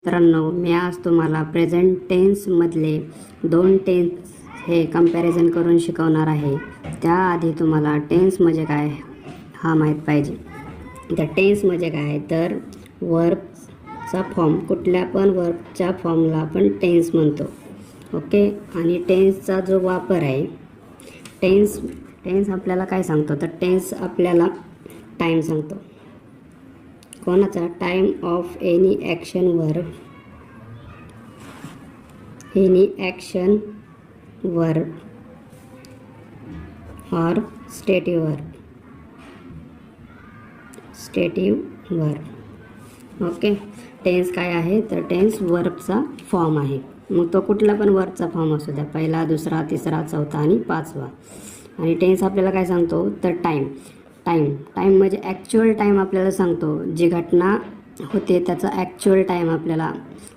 मित्रांनो, मी आज तुम्हाला प्रेझेंट टेन्समधले दोन टेन्स हे कंपॅरिझन करून शिकवणार आहे. त्याआधी तुम्हाला टेन्स म्हणजे काय हा माहीत पाहिजे. तर टेन्स म्हणजे काय, तर वर्बचा फॉर्म, कुठल्या पण वर्बच्या फॉर्मला आपण टेन्स म्हणतो. ओके. आणि टेन्सचा जो वापर आहे, टेन्स आपल्याला काय सांगतो, तर टेन्स आपल्याला टाईम सांगतो. कोणाचा? Time of any action verb, और स्टेटिव्ह वर्ब. ओके. टेन्स काय आहे, तर टेन्स वर्बचा फॉर्म आहे. मग तो कुठला पण वर्बचा फॉर्म असू द्या, पहिला, दुसरा, तिसरा, चौथा आणि पाचवा. आणि टेन्स आपल्याला काय सांगतो, तर टाईम म्हणजे ॲक्च्युअल टाईम आपल्याला सांगतो. जी घटना होते त्याचा ॲक्च्युअल टाईम आपल्याला,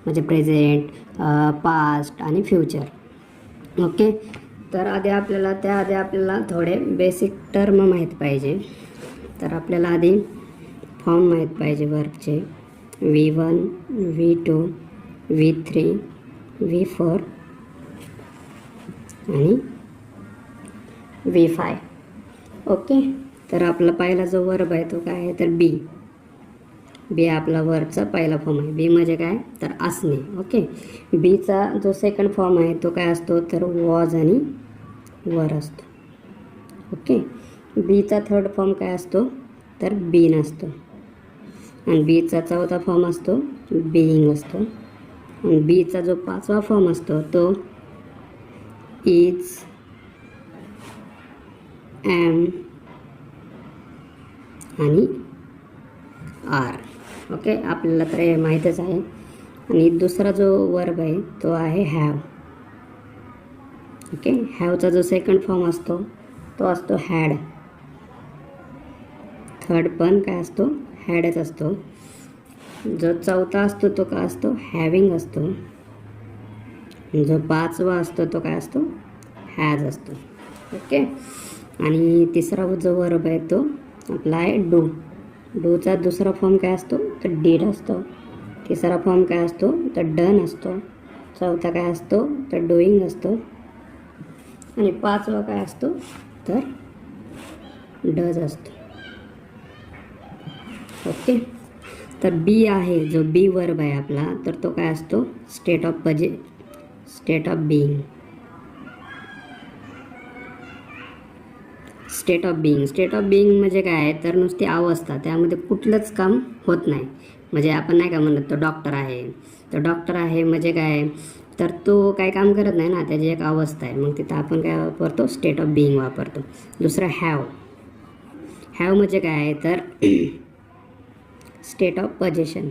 म्हणजे प्रेझेंट, पास्ट आणि फ्युचर. ओके. तर त्याआधी आपल्याला थोडे बेसिक टर्म माहीत पाहिजे. तर आपल्याला आधी फॉर्म माहीत पाहिजे वर्बचे. V1, V2, V3, V4 आणि V5. ओके. तर आपला पहिला जो वर्ब आहे तो काय आहे, तर बी आपला वर्बचा पहिला फॉर्म आहे. बी म्हणजे काय, तर असणे. ओके. बीचा जो सेकंड फॉर्म आहे तो काय असतो, तर वॉज आणि वर असतो. ओके. बीचा थर्ड फॉर्म काय असतो, तर बीन असतो. आणि बीचा चौथा फॉर्म असतो बीइंग असतो. आणि बीचा जो पाचवा फॉर्म असतो तो इज, एम आणि आर. ओके. आपल्याला तर हे माहीतच आहे. आणि दुसरा जो वर्ब आहे तो आहे हॅव. ओके. हॅवचा जो सेकंड फॉर्म असतो तो असतो हॅड. थर्ड पण काय असतो, हॅडच असतो. जो चौथा असतो तो काय असतो, हॅविंग असतो. जो पाचवा असतो तो काय असतो, हॅज असतो. ओके. आणि तिसरा जो वर्ब आहे तो आपला आहे डूचा दुसरा फॉर्म काय असतो, तर डीड असतो. तिसरा फॉर्म काय असतो, तर डन असतो. चौथा काय असतो, तर डुईंग असतो. आणि पाचवा काय असतो, तर डज असतो. ओके. तर बी आहे, जो बी वर्ब आहे आपला, तर तो काय असतो, state of being. State of being म्हणजे काय आहे, तर नुसती अवस्था, त्यामध्ये कुठलंच काम होत नाही. म्हणजे आपण नाही का म्हणत तो डॉक्टर आहे म्हणजे काय, तर तो काय काम करत नाही ना, त्याची एक अवस्था आहे. मग तिथं आपण काय वापरतो, स्टेट ऑफ बिईंग वापरतो. दुसरं हॅव म्हणजे काय आहे, तर state of position.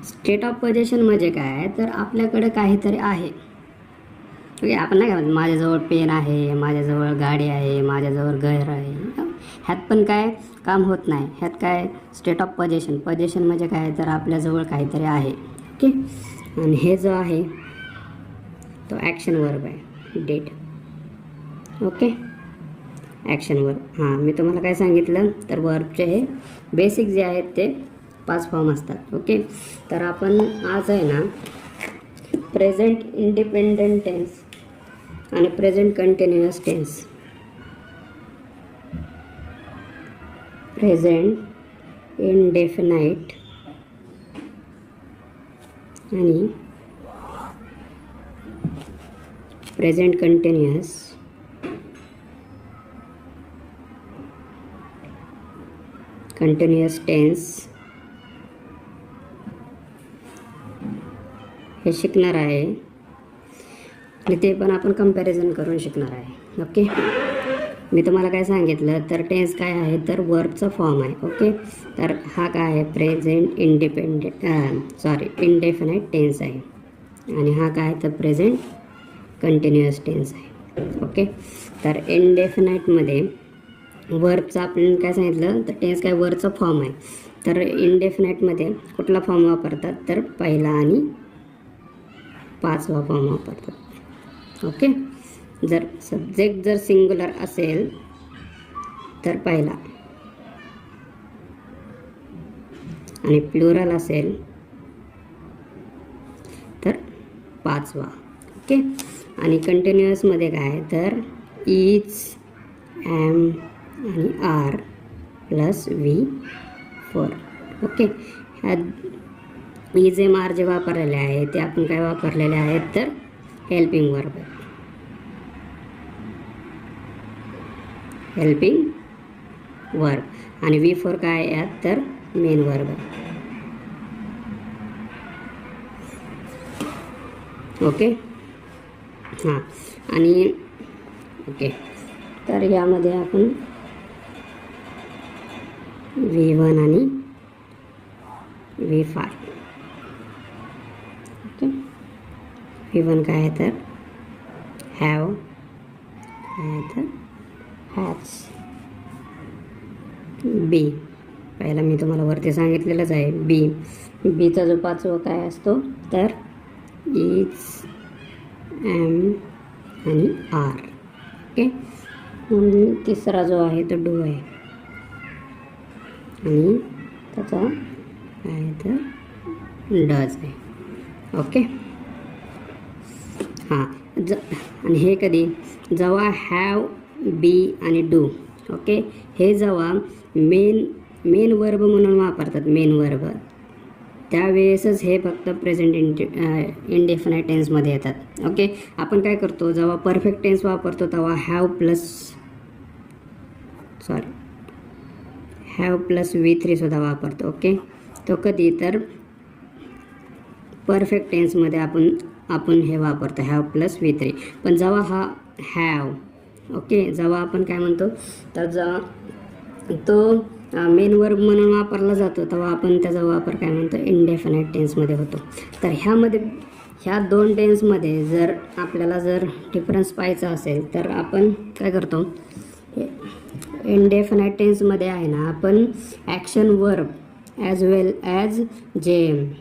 State of position म्हणजे काय, तर आपल्याकडे काहीतरी आहे. ओके. आपण नाही का, माझ्याजवळ पेन आहे, माझ्याजवळ गाडी आहे, माझ्याजवळ घर आहे. ह्यात पण काय काम होत नाही. ह्यात काय, स्टेट ऑफ पोझिशन म्हणजे काय, तर आपल्याजवळ काहीतरी आहे. ओके. आणि हे जो आहे तो ॲक्शन वर्ब आहे, डेट. ओके. Action verb. हां, मी तुम्हाला काय सांगितलं, तर वर्बचे हे बेसिक जे आहेत ते 5 फॉर्म असतात. ओके. तर आपण आज आहे ना, प्रेझेंट इंडिपेंडंट टेन्स आणि present continuous tense, present indefinite आणि प्रेझेंट कंटिन्युअस टेन्स हे शिकणार आहे. आणि ते पण आपण कंपॅरिझन करून शिकणार आहे. ओके. मी तुम्हाला काय सांगितलं, तर टेन्स काय आहे, तर वर्बचा फॉर्म आहे. ओके. तर हा काय आहे, प्रेझेंट इंडेफिनाइट टेन्स आहे. आणि हा काय, तर प्रेझेंट कंटिन्युअस टेन्स आहे. ओके. तर इंडेफिनाइटमध्ये वर्बचा आपण काय सांगितलं, तर टेन्स काय वर्बचा फॉर्म आहे. तर इंडेफिनाइटमध्ये कुठला फॉर्म वापरतात, तर पहिला आणि पाचवा फॉर्म वापरतात. ओके. जर सब्जेक्ट जर सिंग्युलर असेल तर पहिला, आणि प्लुरल असेल तर 5वा. ओके. आणि कंटिन्युअसमध्ये काय तर इज, ॲम आणि आर प्लस V4. ओके. ह्या इज एम आर जे वापरलेले आहे ते आपण काय वापरलेले आहेत तर हेल्पिंग वर्ब. हेल्पिंग वर्ब आणि V4 काय आहे यात तर मेन वर्ब आहे. ओके. हां. आणि ओके, तर यामध्ये आपण V1 आणि V5. ओके. V1 काय आहे तर हॅव, काय आहे तर हॅज. बी पहिला मी तुम्हाला वरती सांगितलेलंच आहे. बीचा जो 5वा काय असतो तर इज, ॲम आणि आर. ओके. आणि 3रा जो आहे तो डू आहे आणि त्याचा काय आहे तर डज आहे. ओके. हां. आणि हे कधी जेव्हा हॅव, बी आणि डू. ओके. हे जेव्हा मेन वर्ब म्हणून वापरतात, मेन वर्ब, त्यावेळेसच हे फक्त प्रेझेंट इंडेफिनाइट टेन्समध्ये येतात. ओके. आपण काय करतो जेव्हा परफेक्ट टेन्स वापरतो तेव्हा हॅव प्लस V3 सुद्धा वापरतो. ओके. तो कधी तर परफेक्ट टेन्समध्ये आपण हे वापरतो हॅव प्लस V3. पण जेव्हा हा हॅव, ओके, जेव्हा आपण काय म्हणतो तर जेव्हा तो मेन वर्ब म्हणून वापरला जातो तेव्हा आपण त्याचा वापर काय म्हणतो इंडेफिनाइट टेन्समध्ये होतो. तर ह्या 2 टेन्समध्ये जर आपल्याला डिफरन्स पाहायचा असेल तर आपण काय करतो, इंडेफिनाइट टेन्समध्ये आहे ना आपण ॲक्शन वर्ब ॲज वेल ॲज जे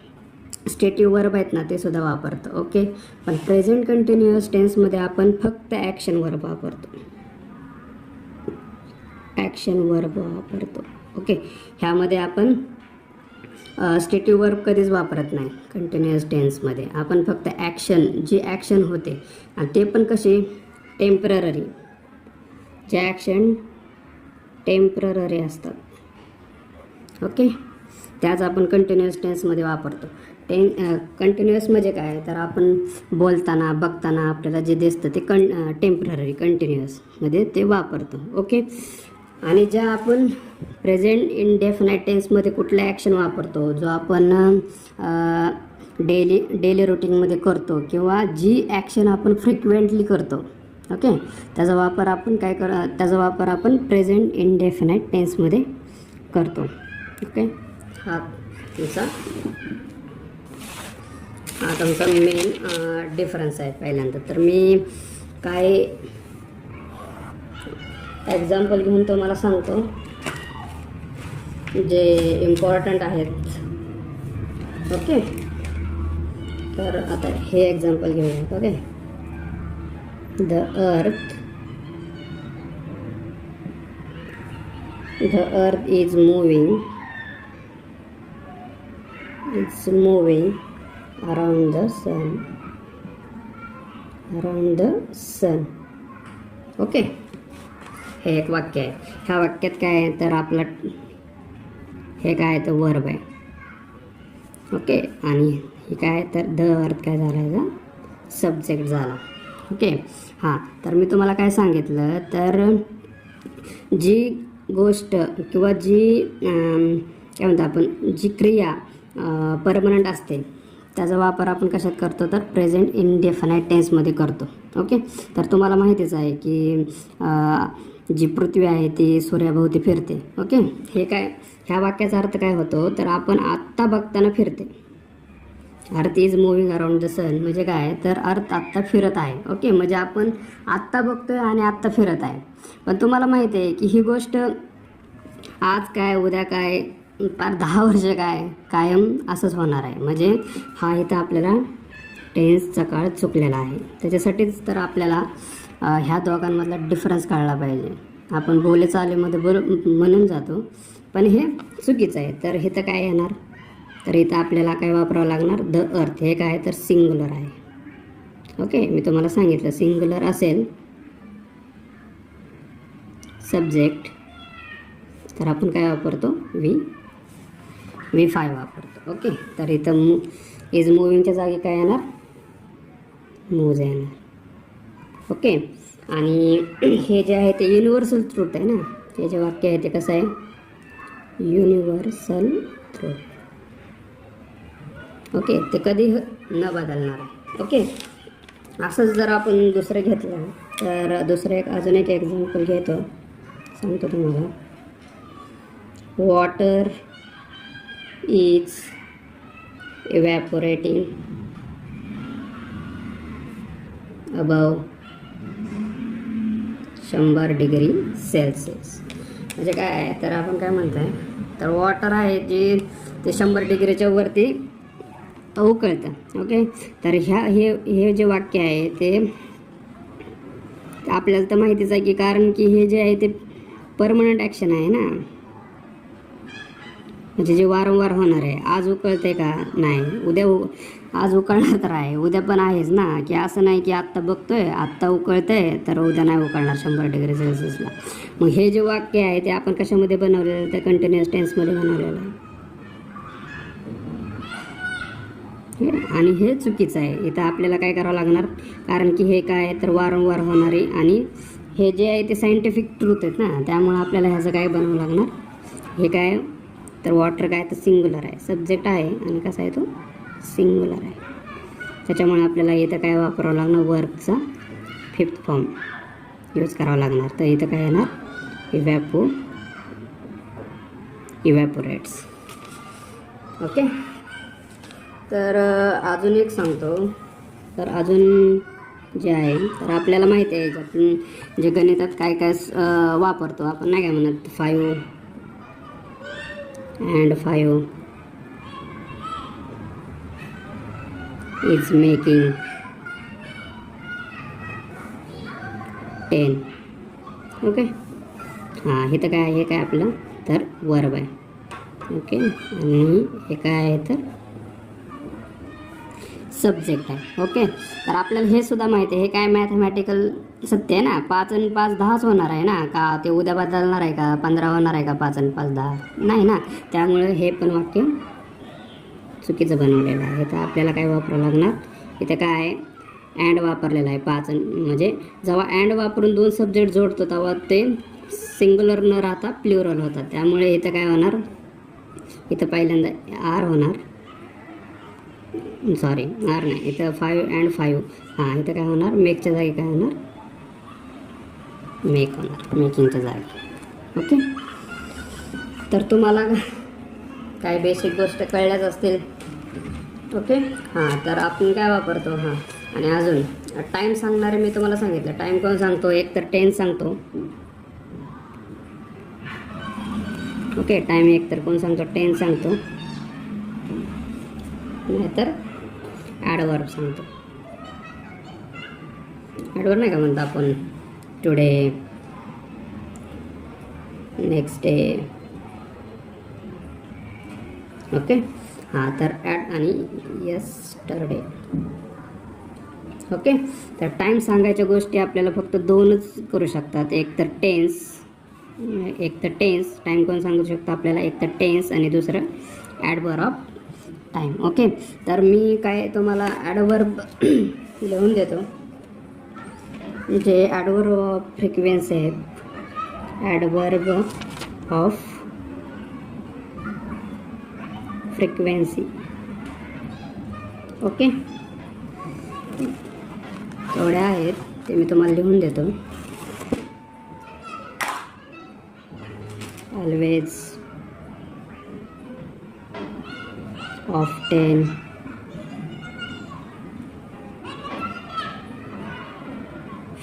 स्टेटिव्ह वर्ब आहेत ना ते सुद्धा वापरतो. ओके. पण प्रेझेंट कंटिन्युअस टेन्समध्ये आपण फक्त ॲक्शन वर्ब वापरतो. ओके. ह्यामध्ये आपण स्टेटिव्ह वर्ब कधीच वापरत नाही कंटिन्युअस टेन्समध्ये. आपण फक्त जी ॲक्शन होते आणि ते पण कशी टेम्पररी, जे ॲक्शन टेम्पररी असतात. ओके. त्याच आपण कंटिन्युअस टेन्समध्ये वापरतो. कंटिन्युअस म्हणजे काय तर आपण बोलताना बघताना आपल्याला जे दिसतं ते टेम्पररी कंटिन्युअसमध्ये ते वापरतो. ओके. आणि ज्या आपण प्रेझेंट इंडेफिनाइट टेन्समध्ये कुठल्या ॲक्शन वापरतो जो आपण डेली रुटीनमध्ये करतो किंवा जी ॲक्शन आपण फ्रिक्वेंटली करतो. ओके. त्याचा वापर आपण प्रेझेंट इंडेफिनाइट टेन्समध्ये करतो. ओके. हा तुमचा मेन डिफरन्स आहे पहिल्यांदा. तर मी काय एक्झाम्पल घेऊन तुम्हाला सांगतो जे इम्पॉर्टंट आहेत. ओके. तर आता हे एक्झाम्पल घेऊयात. Okay. The earth is moving around the sun. Okay. हे एक वाक्य आहे. ह्या वाक्यात काय आहे तर आपलं हे काय आहे तर वर्ब आहे. ओके. आणि हे काय आहे तर द अर्थ काय झाला याचा सब्जेक्ट झाला. ओके. हां. तर मी तुम्हाला काय सांगितलं तर जी गोष्ट किंवा जी काय म्हणतो आपण जी क्रिया परमनंट असते त्याचा वापर आपण कशात करतो तर प्रेझेंट इंडेफिनाइट टेन्समध्ये करतो. ओके. तर तुम्हाला माहितीच आहे की जी पृथ्वी आहे ती सूर्याभोवती फिरते. ओके. ह्या वाक्याचा अर्थ काय होतो तर आपण आत्ता बघताना फिरते. Earth is moving around the sun म्हणजे काय तर अर्थ आत्ता फिरत आहे. ओके. म्हणजे आपण आत्ता बघतोय आणि आत्ता फिरत आहे. पण तुम्हाला माहिती आहे की ही गोष्ट आज काय उद्या काय 10 वर्ष काय कायम असंच होणार आहे. म्हणजे हा इथं आपल्याला टेन्सचा काळ चुकलेला आहे. त्याच्यासाठीच तर आपल्याला ह्या दोघांमधला डिफरन्स कळला पाहिजे. आपण बोलेचालीमध्ये म्हणून जातो पण हे चुकीचं आहे. तर हे तर काय येणार तर इथं आपल्याला काय वापरावं लागणार, द अर्थ. हे काय तर सिंग्युलर आहे. ओके, मी तुम्हाला सांगितलं सिंग्युलर असेल सब्जेक्ट तर आपण काय वापरतो, V5 वापरतो. ओके, तर इथं इज मुव्हिंगच्या जागी काय येणार, मूव्ज येणार. ओके, आणि हे जे आहे ते युनिव्हर्सल ट्रूथ आहे ना, हे जे वाक्य आहे ते कसं आहे, युनिव्हर्सल ट्रूथ. ओके, ते कधी न बदलणार आहे. ओके, असंच जर आपण दुसरं घेतलं तर दुसरं अजून एक एक्झाम्पल घेतो, सांगतो तुम्हाला. Water is evaporating above 100 degree Celsius. म्हणजे काय आहे, तर आपण काय म्हणतो आहे, तर वॉटर आहे जे ते 100 डिग्रीच्या वरती उकळतं. ओके, तर हे जे वाक्य आहे ते आपल्याला तर माहितीच आहे की, कारण की हे जे आहे ते परमनंट ॲक्शन आहे ना, म्हणजे जे वारंवार होणार आहे. आज उकळते का, नाही. आज उकळणार तर आहे, उद्या पण आहेच ना, की असं नाही की आत्ता बघतोय आत्ता उकळतंय तर उद्या नाही उकळणार 100 डिग्री सेल्सिअसला. मग हे जे वाक्य आहे ते आपण कशामध्ये बनवलेलं आहे, ते कंटिन्युअस टेन्समध्ये बनवलेलं आहे. आणि हे चुकीचं आहे. इथं आपल्याला काय करावं लागणार, कारण की हे काय तर वारंवार होणारे, आणि हे जे आहे ते सायंटिफिक ट्रूथ आहेत ना, त्यामुळे आपल्याला ह्याचं काय बनवावं लागणार. हे काय तर वॉटर काय तर सिंग्युलर आहे, सब्जेक्ट आहे, आणि कसा आहे तो सिंग्युलर आहे. त्याच्यामुळे आपल्याला इथं काय वापरावं लागणार, वर्कचा 5th फॉर्म यूज करावा लागणार. तर इथं काय येणार, इव्हॅपोरेट्स. ओके, तर अजून एक सांगतो. तर अजून जे आहे तर आपल्याला माहिती आहे याच्यात जे गणितात काय काय वापरतो आपण, नाही काय म्हणत, 5 and 5 is making 10. ओके, हां, हे तर काय, हे काय आपलं तर वर्ब आहे. ओके, आणि हे काय आहे तर सब्जेक्ट आहे. ओके, तर आपल्याला हे सुद्धा माहिती आहे, हे काय मॅथमॅटिकल सत्य आहे ना, 5 आणि 5 10च होणार आहे ना, का ते उद्या बदलणार आहे का, 15 होणार आहे का, 5 आणि 5 10 नाही ना. त्यामुळे हे पण वाक्य चुकीचं बनवलेलं आहे. तर आपल्याला काय वापरावं लागणार, इथे काय आहे, अँड वापरलेला आहे. 5 म्हणजे जेव्हा अँड वापरून 2 सब्जेक्ट जोडतो तेव्हा ते सिंग्युलर न राहता प्लुरल होतात. त्यामुळे इथं काय होणार, इथं पहिल्यांदा आर होणार, सॉरी आर नाही, इथं 5 and 5. हां, इथं काय होणार, मेकच्या जागी काय होणार, मेक होणार, मेकिंगच्या जागी. ओके, तर तुम्हाला काय बेसिक गोष्ट कळल्याच असतील. ओके, हां, तर आपण काय वापरतो, हां, आणि अजून टाईम सांगणारे मी तुम्हाला सांगितलं. टाईम कोण सांगतो, एक तर टेन्स सांगतो. ओके, टाईम एक तर कोण सांगतो, टेन्स सांगतो, नाहीतर ॲडवर्ब सांगतो. ॲडवर्ब नाही का म्हणतो आपण, टुडे, नेक्स्ट डे. ओके, हां, तर ॲड आणि यस्टरडे. ओके, तर टाईम सांगायच्या गोष्टी आपल्याला फक्त 2च करू शकतात, एक तर टेन्स टाईम कोण सांगू शकतो आपल्याला, एक तर टेन्स आणि दुसरं ॲडवर्ब ऑफ टाईम. ओके, तर मी काय तुम्हाला ॲडवर्ब लिहून देतो, जे ॲडवर्ब ऑफ फ्रिक्वेन्सी आहेत, ॲडवर्ब ऑफ फ्रिक्वेन्सी. ओके, तेवढ्या आहेत ते मी तुम्हाला लिहून देतो. Always, often,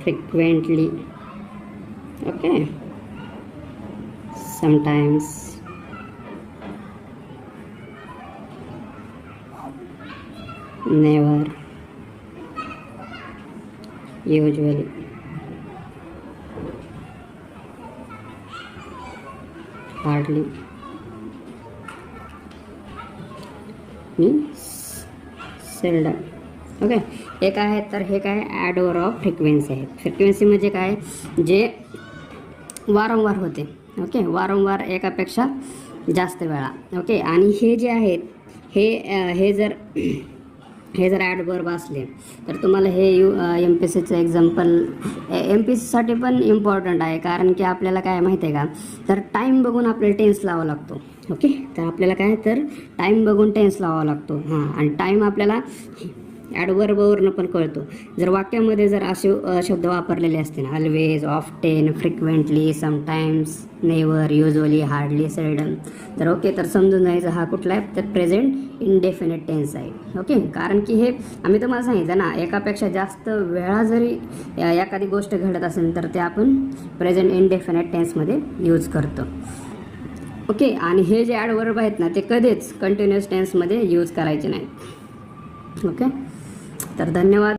frequently. Okay, sometimes, never, usually. Hardly, मी सेल्डम. ओके. एक आहे तर हे काय ॲडवर ऑफ फ्रिक्वेन्सी आहे. फ्रिक्वेन्सी म्हणजे काय, जे वारंवार होते. ओके, वारंवार एकापेक्षा जास्त वेळा. ओके, आणि हे जे आहेत हे जर ॲडवर्ब असले तर तुम्हाला हे एम पी सीचं एक्झाम्पल एम पी सीसाठी पण इम्पॉर्टंट आहे. कारण की आपल्याला काय माहिती आहे का, तर टाईम बघून आपल्याला टेन्स लावावा लागतो. ओके, तर आपल्याला काय तर टाईम बघून टेन्स लावावा लागतो. हां, आणि टाईम आपल्याला ॲडवर्बवरनं पण कळतो. जर वाक्यामध्ये जर असे शब्द वापरलेले असते ना, always, often, frequently, sometimes, never, usually, hardly, seldom, तर ओके, तर समजून जायचं हा कुठला आहे, तर प्रेझेंट इंडेफिनिट टेन्स आहे. ओके, कारण की हे आम्ही तुम्हाला सांगितलं ना, एकापेक्षा जास्त वेळा जरी एखादी गोष्ट घडत असेल तर ते आपण प्रेझेंट इंडेफिनिट टेन्समध्ये यूज करतो. ओके, आणि हे जे ॲडवर्ब आहेत ना, ते कधीच कंटिन्युअस टेन्समध्ये यूज करायचे नाहीत. ओके, तर धन्यवाद.